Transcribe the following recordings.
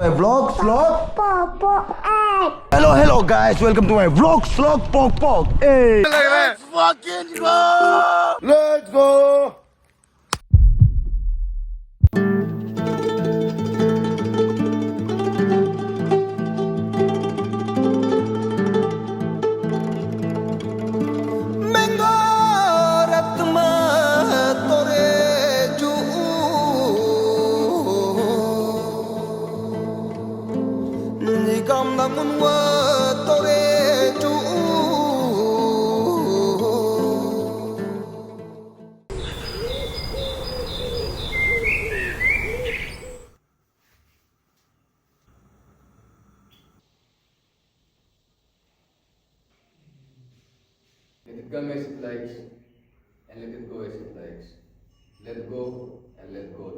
My vlog, vlog. Papa egg. Hello guys, welcome to my vlog, pok pok. Hey. Let's fucking go! Let's go! Let it come as it likes, and let it go as it likes. Let go and let go.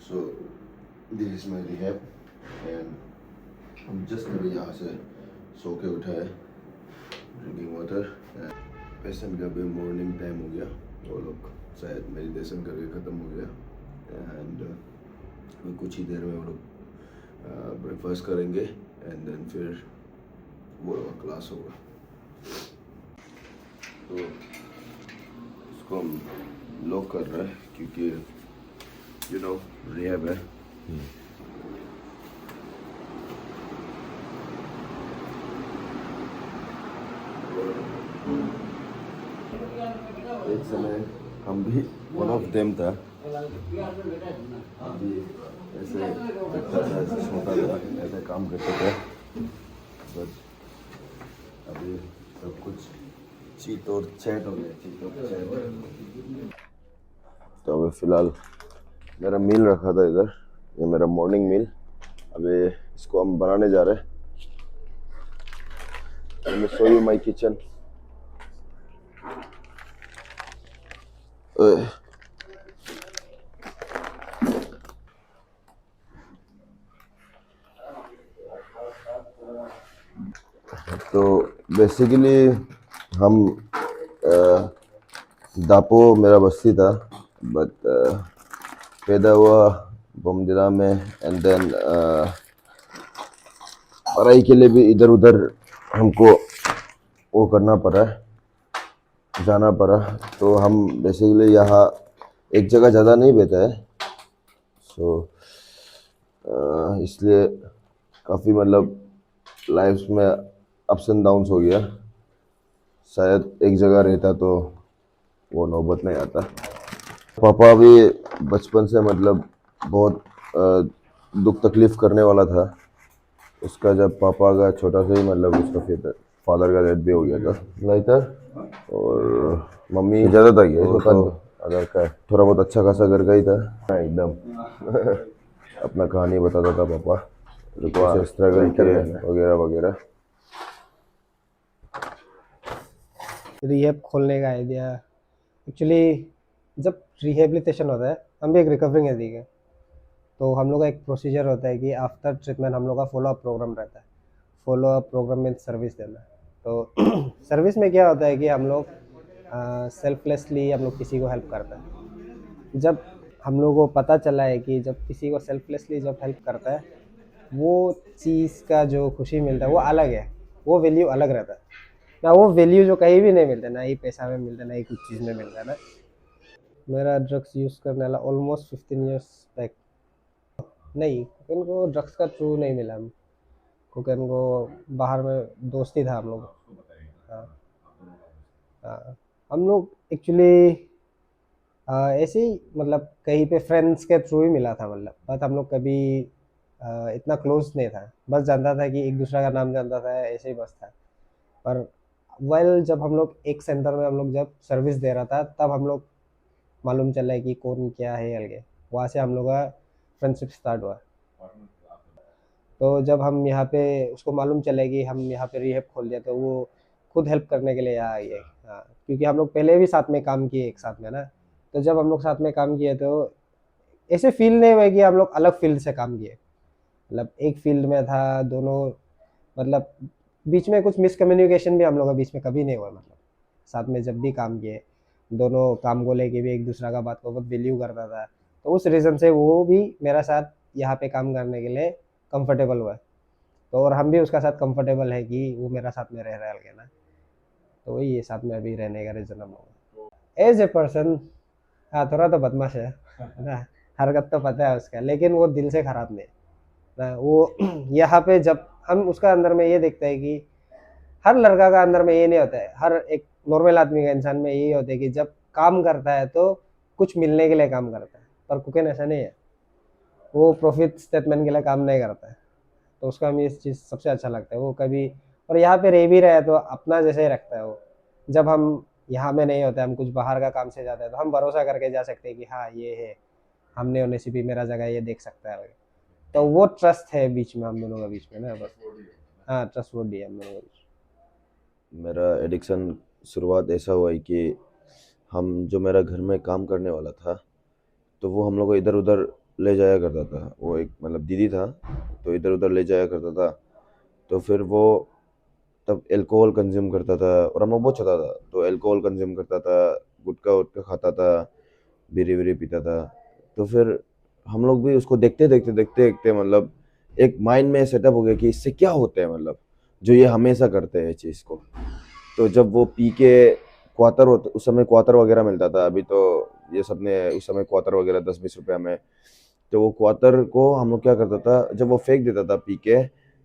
So, this is my rehab and हम just अभी यहाँ से सो के उठाए drinking water. Patient का भी morning time हो गया, वो लोग शायद मेडिटेशन करके ख़त्म हो गया एंड अभी कुछ ही देर में वो लोग ब्रेकफास्ट करेंगे एंड देन फिर वो लोग क्लास होगा। तो इसको हम लॉक कर रहे हैं क्योंकि यू नो रिहैब है। एक समय हम भी वन ऑफ देम था, अभी ऐसे बैठता था, ऐसे सोता था, ऐसे काम करते थे, बट अभी सब कुछ चीत और चैट हो गया, चीत और चैट। तो अभी फ़िलहाल मेरा मील रखा था इधर, ये मेरा मॉर्निंग मील, अभी इसको हम बनाने जा रहे हैं। Let me show you my kitchen. तो बेसिकली हम दापो मेरा बस्ती था, बट पैदा हुआ बोमदिला में एंड देन पढ़ाई के लिए भी इधर उधर हमको वो करना पड़ा, जाना पड़ा। तो हम बेसिकली यहाँ एक जगह ज़्यादा नहीं बैठे हैं, सो इसलिए काफ़ी मतलब लाइफ में अप्स एंड डाउन्स हो गया। शायद एक जगह रहता तो वो नौबत नहीं आता। पापा भी बचपन से मतलब बहुत दुख तकलीफ़ करने वाला था। उसका जब पापा का छोटा सा ही मतलब उसका फिर फादर का डेथ भी हो गया था लाइटर, और मम्मी ज़्यादा था गया तो अगर का थोड़ा बहुत अच्छा खासा घर का ही था एकदम। अपना कहानी बताता था पापा, स्ट्रगल के वगैरह वगैरह। रिहैब खोलने का आइडिया एक्चुअली जब रिहेबिलिटेशन होता है, हम भी एक रिकवरिंग एडिक्ट है, तो हम लोग का एक प्रोसीजर होता है कि आफ्टर ट्रीटमेंट हम लोग का फॉलो अप प्रोग्राम रहता है। फॉलो अप प्रोग्राम में सर्विस देना। तो सर्विस में क्या होता है कि हम लोग सेल्फलेसली हम लोग किसी को हेल्प करता है। जब हम लोग को पता चला है कि जब किसी को सेल्फलेसली जब हेल्प करता है, वो चीज़ का जो खुशी मिलता है वो अलग है, वो वैल्यू अलग रहता है ना। वो वैल्यू जो कहीं भी नहीं मिलता, ना ही पैसा में मिलता, ना ही कुछ चीज़ में मिलता है ना। मेरा ड्रग्स यूज़ करने वाला ऑलमोस्ट 15 ईयर्स बैक। नहीं, कुकन को ड्रग्स का थ्रू नहीं मिला। हम कुकन को बाहर में दोस्ती था हम लोग। हाँ हाँ, हम लोग एक्चुअली ऐसे ही मतलब कहीं पे फ्रेंड्स के थ्रू ही मिला था, मतलब बट हम लोग कभी इतना क्लोज नहीं था। बस जानता था कि एक दूसरा का नाम जानता था, ऐसे ही बस था। पर वेल जब हम लोग एक सेंटर में हम लोग जब सर्विस दे रहा था, तब हम लोग मालूम चला है कि कौन क्या है अलगे। वहाँ से हम लोग का फ्रेंडशिप स्टार्ट हुआ। तो जब हम यहाँ पे उसको मालूम चले कि हम यहाँ पे रिहैब खोल दिया, तो वो खुद हेल्प करने के लिए यहाँ आई है। हाँ, क्योंकि हम लोग पहले भी साथ में काम किए एक साथ में ना, तो जब हम लोग साथ में काम किए तो ऐसे फील नहीं हुआ कि हम लोग अलग फील्ड से काम किए, मतलब एक फील्ड में था दोनों, मतलब बीच में कुछ मिसकम्युनिकेशन भी हम लोग के बीच में कभी नहीं हुआ, मतलब साथ में जब भी काम किए दोनों काम को लेके भी एक दूसरा का बात को बहुत वैल्यू करता था, तो उस रीज़न से वो भी मेरा साथ यहाँ पे काम करने के लिए कंफर्टेबल हुआ, तो और हम भी उसका साथ कंफर्टेबल है कि वो मेरा साथ में रह रहा है ना, तो वही है साथ में अभी रहने का रीज़न हम लोग। एज ए पर्सन, हाँ थोड़ा तो बदमाश है ना, हरकत तो पता है उसका, लेकिन वो दिल से खराब नहीं है ना वो। यहाँ पे जब हम उसका अंदर में ये देखते हैं कि हर लड़का का अंदर में ये नहीं होता है, हर एक नॉर्मल आदमी का इंसान में यही होता है कि जब काम करता है तो कुछ मिलने के लिए काम करता है, पर कुकिंग ऐसा नहीं है, वो प्रॉफिट स्टेटमेंट के लिए काम नहीं करता है, तो उसका हमें इस चीज़ सबसे अच्छा लगता है वो कभी, और यहाँ पे रह भी रहा है तो अपना जैसे ही रखता है वो। जब हम यहाँ में नहीं होते, हम कुछ बाहर का काम से जाते हैं तो हम भरोसा करके जा सकते हैं कि हाँ ये है, हमने होने से भी मेरा जगह ये देख सकता है, तो वो ट्रस्ट है बीच में हम दोनों के बीच में ना, बस हाँ ट्रस्ट वर्दी है हम दोनों के बीच मेरा एडिक्शन शुरुआत ऐसा हुआ है कि हम जो मेरा घर में काम करने वाला था तो वो हम लोग को इधर उधर ले जाया करता था, वो एक मतलब दीदी था तो इधर उधर ले जाया करता था, तो फिर वो तब अल्कोहल कंज्यूम करता था और हम लोग बहुत छोटा था, तो अल्कोहल कंज्यूम करता था, गुटखा उटखा खाता था, बीड़ी वीड़ी पीता था, तो फिर हम लोग भी उसको देखते देखते देखते देखते मतलब एक माइंड में सेटअप हो गया कि इससे क्या होता है, मतलब जो ये हमेशा करते हैं चीज़ को। तो जब वो पी के क्वार्टर होता, उस समय क्वार्टर वगैरह मिलता था, अभी तो ये सब ने उस समय क्वार्टर वगैरह 10-20 रुपया में, तो वो क्वार्टर को हम लोग क्या करता था, जब वो फेंक देता था पी के,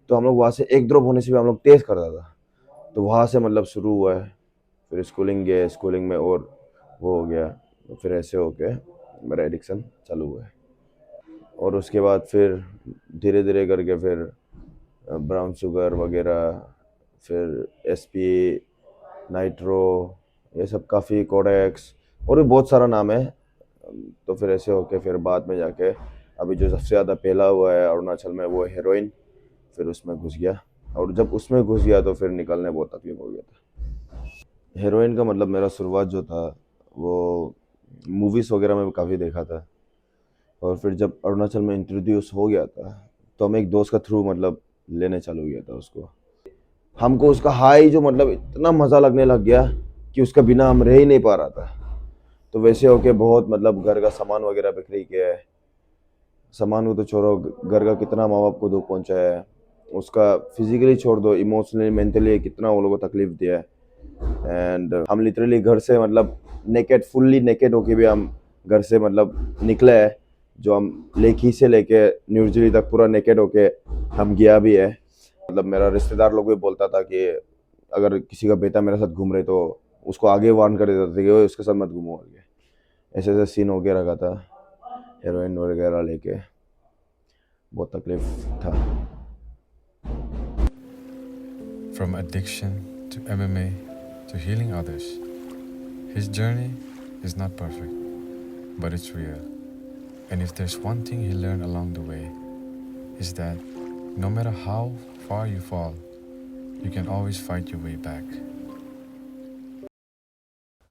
तो हम लोग वहाँ से एक ड्रॉप होने से भी हम लोग तेज करता था, तो वहाँ से मतलब शुरू हुआ है। फिर स्कूलिंग गए, स्कूलिंग में और वो हो गया, फिर ऐसे हो के मेरा एडिक्शन चालू हुआ है। और उसके बाद फिर धीरे धीरे करके फिर ब्राउन शुगर वगैरह, फिर एसपी, नाइट्रो, ये सब काफ़ी, कोडेक्स और भी बहुत सारा नाम है। तो फिर ऐसे होके फिर बाद में जाके अभी जो सबसे ज़्यादा फैला हुआ है अरुणाचल में वो हेरोइन, फिर उसमें घुस गया, और जब उसमें घुस गया तो फिर निकलने बहुत तकलीफ हो गया था। हेरोइन का मतलब मेरा शुरुआत जो था वो मूवीज़ वगैरह में काफ़ी देखा था, और फिर जब अरुणाचल में इंट्रोड्यूस हो गया था तो हम एक दोस्त का थ्रू मतलब लेने चालू किया था उसको। हमको उसका हाई जो मतलब इतना मज़ा लगने लग गया कि उसका बिना हम रह ही नहीं पा रहा था। तो वैसे होके बहुत मतलब घर का सामान वगैरह बिक्री किया है, सामान को तो छोड़ो, घर का कितना माँ बाप को दुख पहुंचाया है, उसका फिजिकली छोड़ दो, इमोशनली मेंटली कितना वो लोगों को तकलीफ दिया है। एंड हम लिटरली घर से मतलब नेकेड, फुल्ली नेकेड होके भी हम घर से मतलब निकले हैं, जो हम लेखी से लेके न्यू दिल्ली तक पूरा नेकेड होके हम गया भी है। मतलब मेरा रिश्तेदार लोग भी बोलता था कि अगर किसी का बेटा मेरे साथ घूम रहे तो उसको आगे वार्न कर देता था कि ओए उसके साथ मत घूमो आगे, ऐसे ऐसे सीन हो के रखा था। हेरोइन वगैरह लेके बहुत तकलीफ था। From addiction to MMA to healing others, his journey is not perfect, but it's real. And if there's one thing he learned along the way, is that no matter how far you fall, you can always fight your way back.